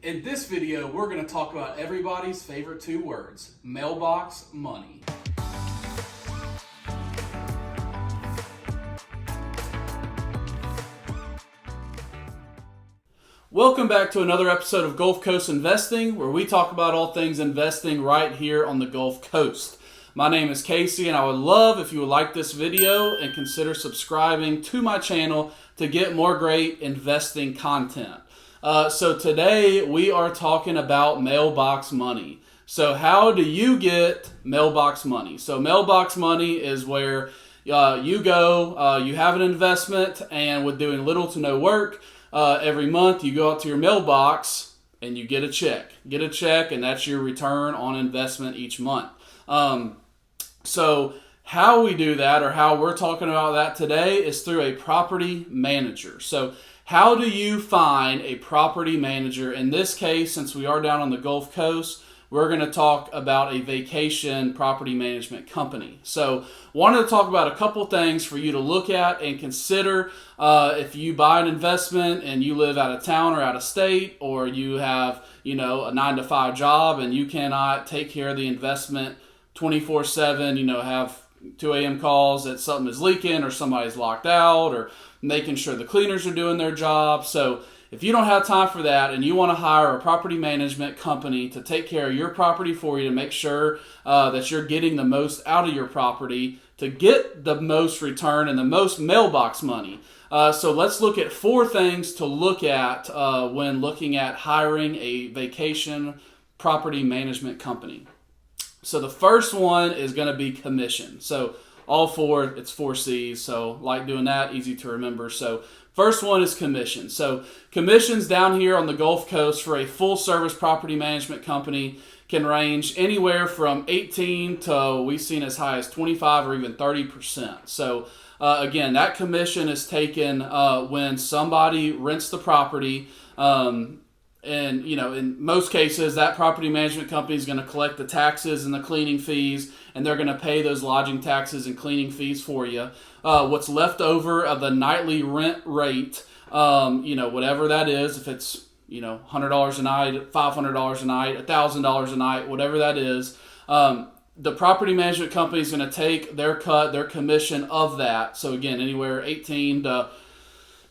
In this video, we're going to talk about everybody's favorite two words, mailbox money. Welcome back to another episode of Gulf Coast Investing, where we talk about all things investing right here on the Gulf Coast. My name is Casey, and I would love if you would like this video and consider subscribing to my channel to get more great investing content. So today we are talking about mailbox money. So how do you get mailbox money? So mailbox money is where you go, you have an investment, and with doing little to no work, every month you go out to your mailbox and you get a check. And that's your return on investment each month. So how we do that, or how we're talking about that today, is through a property manager. So how do you find a property manager? In this case, since we are down on the Gulf Coast, we're going to talk about a vacation property management company. So wanted to talk about a couple things for you to look at and consider if you buy an investment and you live out of town or out of state, or you have, a 9-to-5 job and you cannot take care of the investment 24/7, have 2 a.m. calls that something is leaking or somebody's locked out, or making sure the cleaners are doing their job. So if you don't have time for that and you want to hire a property management company to take care of your property for you, to make sure that you're getting the most out of your property to get the most return and the most mailbox money. So let's look at 4 things to look at when looking at hiring a vacation property management company. So the first one is going to be commission. So all 4, it's 4 C's. So like doing that, easy to remember. So first one is commission. So commissions down here on the Gulf Coast for a full service property management company can range anywhere from 18 to, we've seen as high as 25 or even 30%. So again, that commission is taken when somebody rents the property. And, in most cases, that property management company is going to collect the taxes and the cleaning fees, and they're going to pay those lodging taxes and cleaning fees for you. What's left over of the nightly rent rate, whatever that is, if it's, $100 a night, $500 a night, $1,000 a night, whatever that is, the property management company is going to take their cut, their commission of that. So again, anywhere 18 to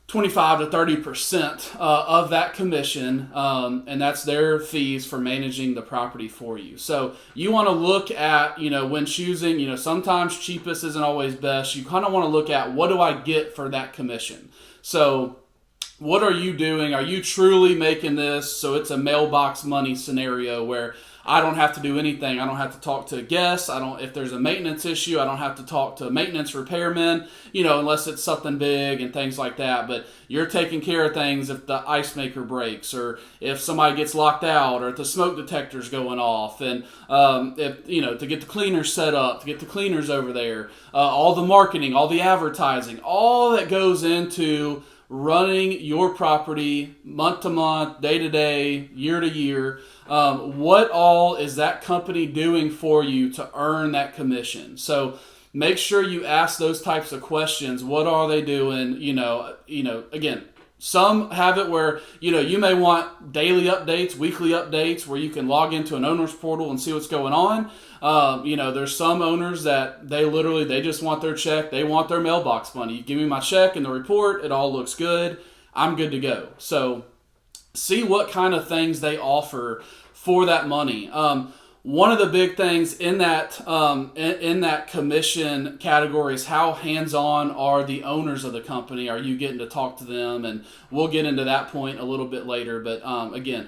25 to 30% of that commission, and that's their fees for managing the property for you. So you want to look at, when choosing, sometimes cheapest isn't always best. You kind of want to look at, what do I get for that commission? So what are you doing? Are you truly making this so it's a mailbox money scenario where I don't have to do anything? I don't have to talk to guests. If there's a maintenance issue, I don't have to talk to maintenance repairmen, unless it's something big and things like that. But you're taking care of things if the ice maker breaks, or if somebody gets locked out, or if the smoke detector's going off, and if to get the cleaners set up, to get the cleaners over there, all the marketing, all the advertising, all that goes into running your property month to month, day to day, year to year. What all is that company doing for you to earn that commission? So make sure you ask those types of questions. What are they doing? Again, some have it where, you may want daily updates, weekly updates, where you can log into an owner's portal and see what's going on. There's some owners that they just want their check. They want their mailbox money. You give me my check and the report, it all looks good. I'm good to go. So see what kind of things they offer for that money. One of the big things in that in that commission category is how hands-on are the owners of the company. Are you getting to talk to them? And we'll get into that point a little bit later. But again,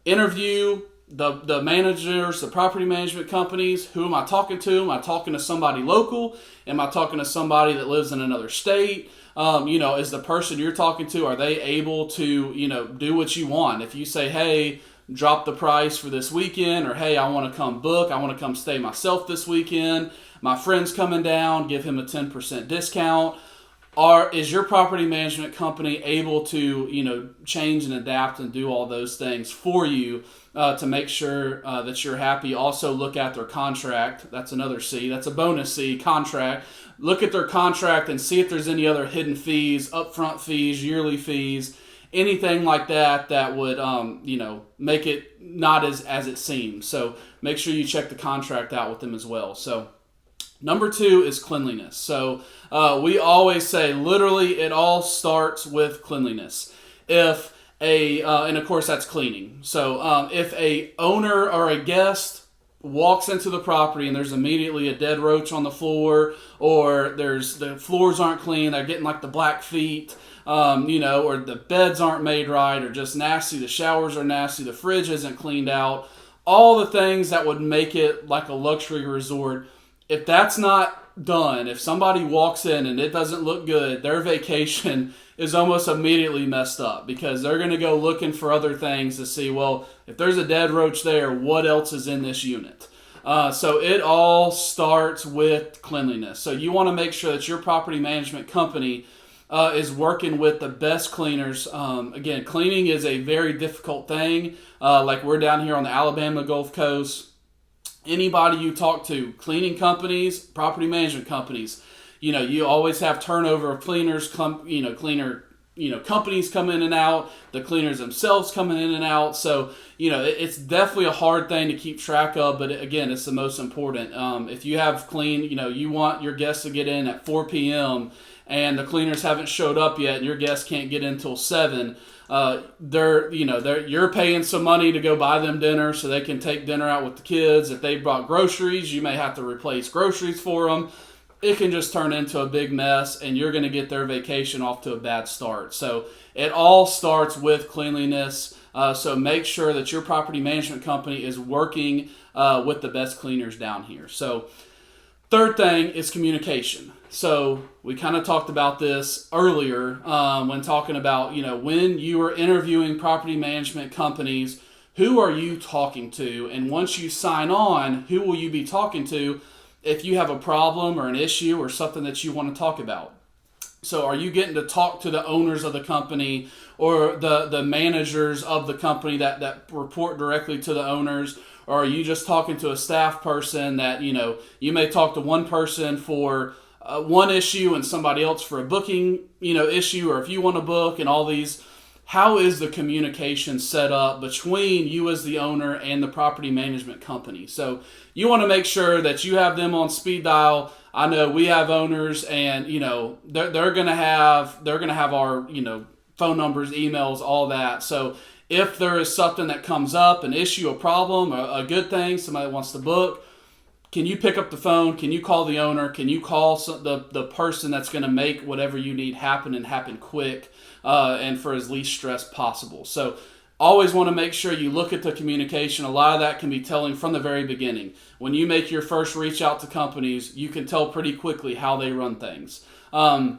interview the managers, the property management companies. Who am I talking to? Am I talking to somebody local? Am I talking to somebody that lives in another state? Is the person you're talking to, are they able to, do what you want? If you say, hey, drop the price for this weekend, or hey, I want to come book, I want to come stay myself this weekend, my friend's coming down, give him a 10% discount. Is your property management company able to, change and adapt and do all those things for you to make sure that you're happy? Also look at their contract. That's another C. That's a bonus C, contract. Look at their contract and see if there's any other hidden fees, upfront fees, yearly fees, anything like that that would, make it not as it seems. So make sure you check the contract out with them as well. So number 2 is cleanliness. So we always say literally it all starts with cleanliness. If and of course that's cleaning. So if a owner or a guest walks into the property and there's immediately a dead roach on the floor, or the floors aren't clean, they're getting like the black feet, or the beds aren't made right, or just nasty, the showers are nasty, the fridge isn't cleaned out, all the things that would make it like a luxury resort. If that's not done, if somebody walks in and it doesn't look good, their vacation is almost immediately messed up, because they're going to go looking for other things to see, well, if there's a dead roach there, what else is in this unit? So it all starts with cleanliness. So you want to make sure that your property management company is working with the best cleaners. Again, cleaning is a very difficult thing. Like we're down here on the Alabama Gulf Coast. Anybody you talk to, cleaning companies, property management companies, you always have turnover of cleaners, companies come in and out, the cleaners themselves coming in and out. So, it's definitely a hard thing to keep track of, but again, it's the most important. If you have clean, you want your guests to get in at 4 p.m. and the cleaners haven't showed up yet and your guests can't get in till 7, you're paying some money to go buy them dinner so they can take dinner out with the kids. If they brought groceries, you may have to replace groceries for them. It can just turn into a big mess, and you're going to get their vacation off to a bad start. So it all starts with cleanliness. So make sure that your property management company is working with the best cleaners down here. So third thing is communication. So we kind of talked about this earlier when talking about, when you are interviewing property management companies, who are you talking to? And once you sign on, who will you be talking to if you have a problem or an issue or something that you want to talk about? So are you getting to talk to the owners of the company or the managers of the company that report directly to the owners? Or are you just talking to a staff person that, you may talk to one person for one issue and somebody else for a booking, issue, or if you want to book and all these. How is the communication set up between you as the owner and the property management company? So you want to make sure that you have them on speed dial. I know we have owners, and they're going to have our phone numbers, emails, all that. So if there is something that comes up, an issue, a problem, a good thing, somebody wants to book, can you pick up the phone? Can you call the owner? Can you call the person that's going to make whatever you need happen and happen quick and for as least stress possible? So always want to make sure you look at the communication. A lot of that can be telling from the very beginning. When you make your first reach out to companies, you can tell pretty quickly how they run things. That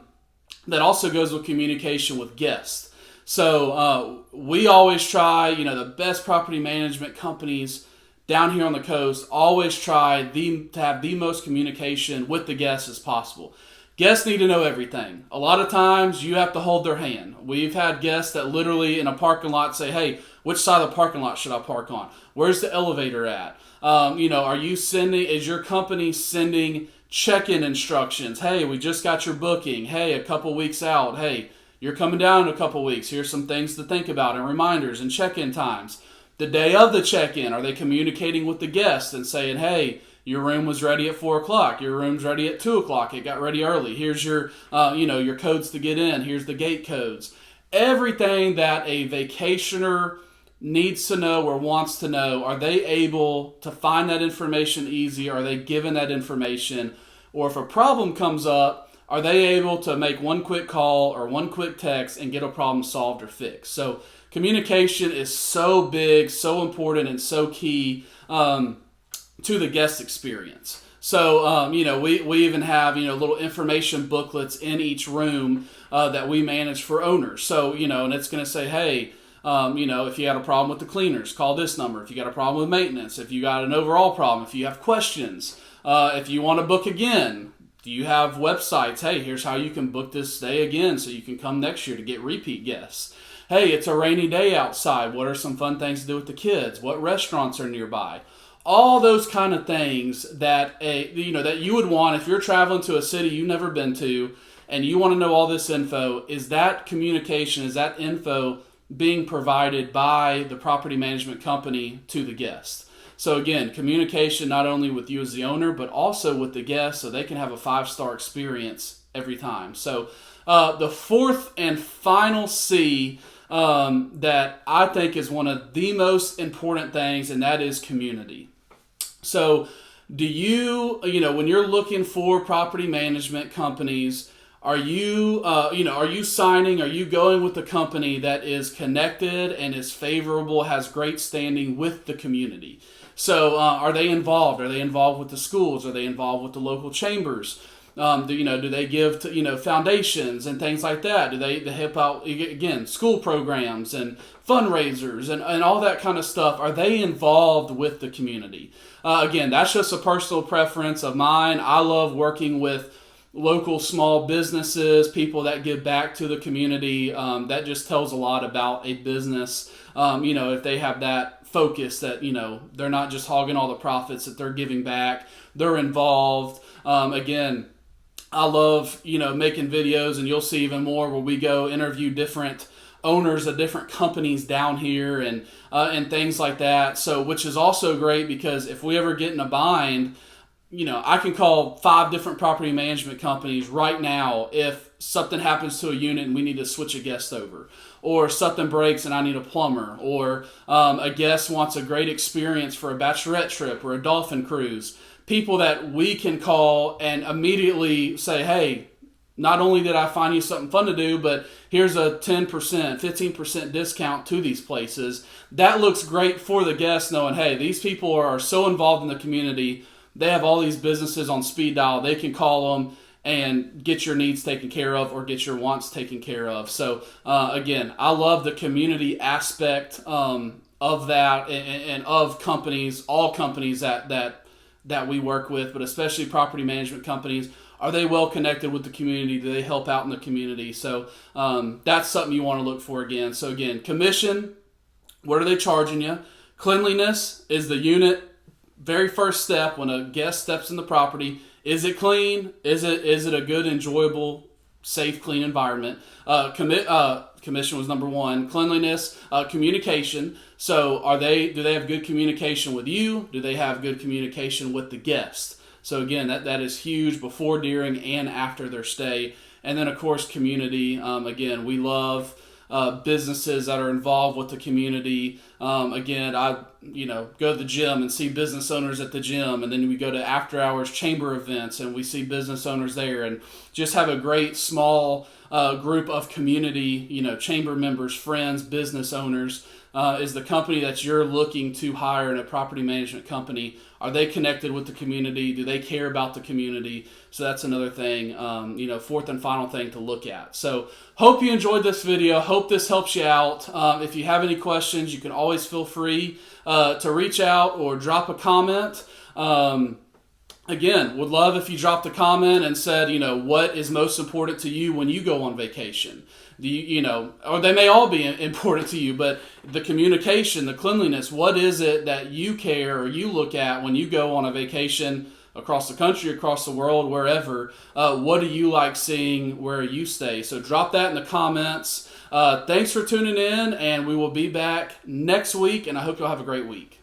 also goes with communication with guests. So we always try, the best property management companies down here on the coast always try to have the most communication with the guests as possible. Guests need to know everything. A lot of times you have to hold their hand. We've had guests that literally in a parking lot say, hey, which side of the parking lot should I park on? Where's the elevator at? Is your company sending check-in instructions? Hey, we just got your booking. Hey, a couple weeks out. Hey, you're coming down in a couple weeks. Here's some things to think about and reminders and check-in times. The day of the check-in, are they communicating with the guest and saying, hey, your room was ready at 4 o'clock. Your room's ready at 2 o'clock. It got ready early. Here's your codes to get in. Here's the gate codes. Everything that a vacationer needs to know or wants to know, are they able to find that information easy? Are they given that information? Or if a problem comes up, are they able to make one quick call or one quick text and get a problem solved or fixed? So communication is so big, so important, and so key to the guest experience. So, we even have, little information booklets in each room that we manage for owners. So, and it's going to say, hey, if you had a problem with the cleaners, call this number. If you got a problem with maintenance, if you got an overall problem, if you have questions, if you want to book again, do you have websites? Hey, here's how you can book this stay again so you can come next year to get repeat guests. Hey, it's a rainy day outside. What are some fun things to do with the kids? What restaurants are nearby? All those kind of things that that you would want if you're traveling to a city you've never been to and you want to know all this info, is that communication, is that info being provided by the property management company to the guest? So again, communication not only with you as the owner, but also with the guest, so they can have a 5-star experience every time. So the fourth and final C that I think is one of the most important things, and that is community. So do you, when you're looking for property management companies, are you going with the company that is connected and is favorable, has great standing with the community? So are they involved? Are they involved with the schools? Are they involved with the local chambers? Do they give to, foundations and things like that? Do they help out, again, school programs and fundraisers and all that kind of stuff? Are they involved with the community? Again, that's just a personal preference of mine. I love working with local small businesses, people that give back to the community. That just tells a lot about a business. If they have that focus that, they're not just hogging all the profits, that they're giving back, they're involved. Again, I love, making videos, and you'll see even more where we go interview different owners of different companies down here and things like that. So, which is also great, because if we ever get in a bind, I can call 5 different property management companies right now if something happens to a unit and we need to switch a guest over, or something breaks and I need a plumber, or a guest wants a great experience for a bachelorette trip or a dolphin cruise. People that we can call and immediately say, hey, not only did I find you something fun to do, but here's a 10%, 15% discount to these places. That looks great for the guests, knowing, hey, these people are so involved in the community. They have all these businesses on speed dial. They can call them and get your needs taken care of, or get your wants taken care of. So again, I love the community aspect of that, and of companies, all companies that we work with, but especially property management companies. Are they well connected with the community? Do they help out in the community? So that's something you want to look for again. So again, commission, what are they charging you? Cleanliness is the unit. Very first step when a guest steps in the property. Is it clean? Is it a good, enjoyable, safe, clean environment? Commission was number 1. Cleanliness, communication. So do they have good communication with you? Do they have good communication with the guest? So again, that is huge before, during, and after their stay. And then of course, community. Again, we love businesses that are involved with the community. Again, I go to the gym and see business owners at the gym, and then we go to after hours chamber events and we see business owners there, and just have a great small group of community, chamber members, friends, business owners. Is the company that you're looking to hire in a property management company, are they connected with the community? Do they care about the community? So that's another thing, fourth and final thing to look at. So hope you enjoyed this video. Hope this helps you out. If you have any questions, you can always feel free to reach out or drop a comment. Again, would love if you dropped a comment and said, what is most important to you when you go on vacation? Or they may all be important to you, but the communication, the cleanliness, what is it that you care or you look at when you go on a vacation across the country, across the world, wherever? What do you like seeing where you stay? So drop that in the comments. Thanks for tuning in, and we will be back next week, and I hope you'll have a great week.